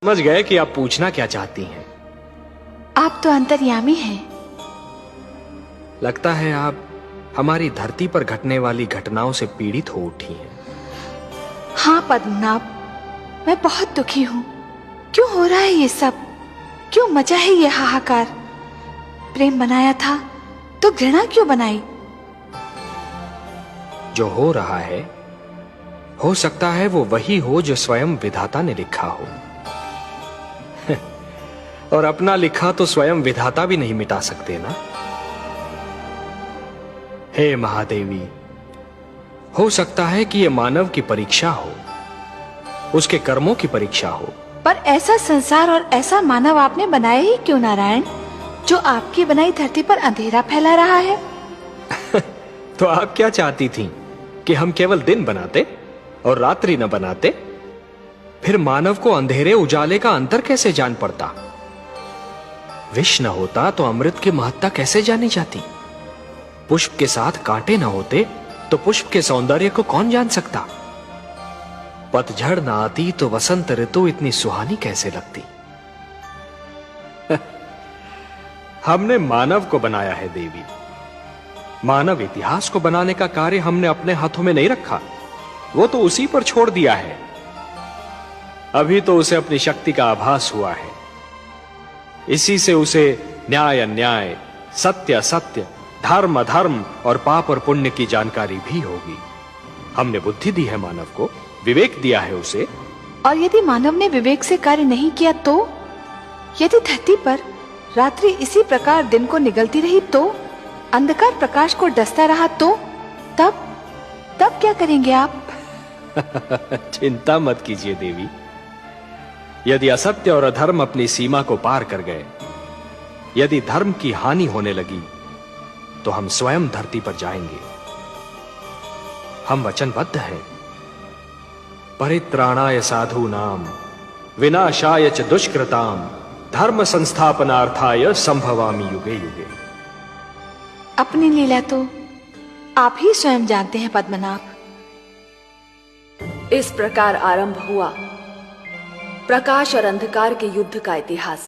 समझ गए कि आप पूछना क्या चाहती हैं। आप तो अंतर्यामी हैं। लगता है आप हमारी धरती पर घटने वाली घटनाओं से पीड़ित हो उठी हैं। हाँ पद्मनाभ, मैं बहुत दुखी हूँ। क्यों हो रहा है ये सब? क्यों मचा है ये हाहाकार? प्रेम बनाया था तो घृणा क्यों बनाई? जो हो रहा है, हो सकता है वो वही हो जो स्वयं विधाता ने लिखा हो। और अपना लिखा तो स्वयं विधाता भी नहीं मिटा सकते ना। हे महादेवी, हो सकता है कि यह मानव की परीक्षा हो, उसके कर्मों की परीक्षा हो। पर ऐसा संसार और ऐसा मानव आपने बनाया ही क्यों नारायण, जो आपकी बनाई धरती पर अंधेरा फैला रहा है? तो आप क्या चाहती थीं कि हम केवल दिन बनाते और रात्रि न बनाते? फिर मानव को अंधेरे उजाले का अंतर कैसे जान पड़ता? विष न होता तो अमृत की महत्ता कैसे जानी जाती? पुष्प के साथ कांटे न होते तो पुष्प के सौंदर्य को कौन जान सकता? पतझड़ न आती तो वसंत ऋतु इतनी सुहानी कैसे लगती? हमने मानव को बनाया है देवी। मानव इतिहास को बनाने का कार्य हमने अपने हाथों में नहीं रखा, वो तो उसी पर छोड़ दिया है। अभी तो उसे अपनी शक्ति का आभास हुआ है। इसी से उसे न्याय अन्याय, सत्य असत्य, धर्म अधर्म और पाप और पुण्य की जानकारी भी होगी। हमने बुद्धि दी है मानव को, विवेक दिया है उसे। और यदि मानव ने विवेक से कार्य नहीं किया तो? यदि धरती पर रात्रि इसी प्रकार दिन को निगलती रही तो? अंधकार प्रकाश को डसता रहा तो? तब क्या करेंगे आप? चिंता मत कीजिए देवी। यदि असत्य और अधर्म अपनी सीमा को पार कर गए, यदि धर्म की हानि होने लगी, तो हम स्वयं धरती पर जाएंगे। हम वचनबद्ध हैं। परित्राणाय साधूनां विनाशाय च दुष्कृतां धर्म संस्थापनार्थाय संभवामि युगे युगे। अपनी लीला तो आप ही स्वयं जानते हैं पद्मनाभ। इस प्रकार आरंभ हुआ प्रकाश और अंधकार के युद्ध का इतिहास।